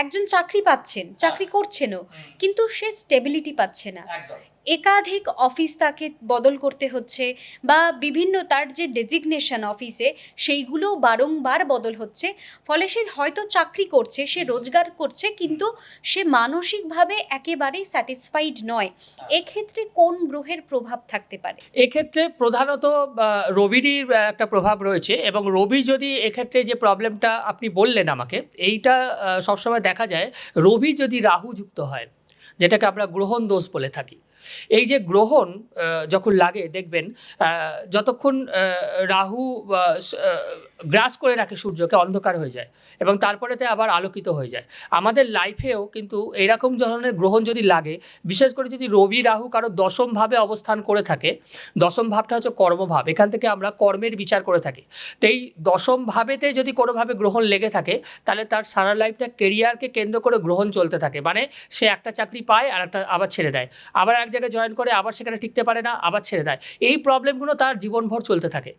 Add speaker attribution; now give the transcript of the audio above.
Speaker 1: একজন চাকরি পাচ্ছেন, চাকরি করছেনও, কিন্তু সে স্টেবিলিটি পাচ্ছে না। একাধিক অফিস তাকে বদল করতে হচ্ছে, বা বিভিন্ন তার যে ডেজিগনেশন অফিসে সেইগুলোও বারংবার বদল হচ্ছে। ফলে সে হয়তো চাকরি করছে, সে রোজগার করছে, কিন্তু সে মানসিকভাবে একেবারেই স্যাটিসফাইড নয়। এক্ষেত্রে কোন গ্রহের প্রভাব থাকতে পারে?
Speaker 2: এক্ষেত্রে প্রধানত রবিরই একটা প্রভাব রয়েছে, এবং রবি যদি এক্ষেত্রে যে প্রবলেমটা আপনি বললেন আমাকে, এইটা সবসময় দেখা যায় রবি যদি রাহু যুক্ত হয়, যেটাকে আমরা গ্রহণ দোষ বলে থাকি। এই যে গ্রহণ যখন লাগে দেখবেন, যতক্ষণ রাহু গ্রাস করে রাখে সূর্যকে, অন্ধকার হয়ে যায় এবং তারপরেতে আবার আলোকিত হয়ে যায়। আমাদের লাইফেও কিন্তু এরকম ধরনের গ্রহণ যদি লাগে, বিশেষ করে যদি রবি রাহু কারো দশম ভাবে অবস্থান করে থাকে, দশম ভাবটা হচ্ছে কর্মভাব, এখান থেকে আমরা কর্মের বিচার করে থাকি। তো এই দশম ভাবেতে যদি কোনোভাবে গ্রহণ লেগে থাকে, তাহলে তার সারা লাইফটা কেরিয়ারকে কেন্দ্র করে গ্রহণ চলতে থাকে। মানে সে একটা চাকরি পায় আর একটা আবার ছেড়ে দেয়, আবার এক জায়গায় জয়েন করে, আবার সেখানে টিকতে পারে না, আবার ছেড়ে দেয়। এই প্রবলেমগুলো তার জীবনভর চলতে থাকে।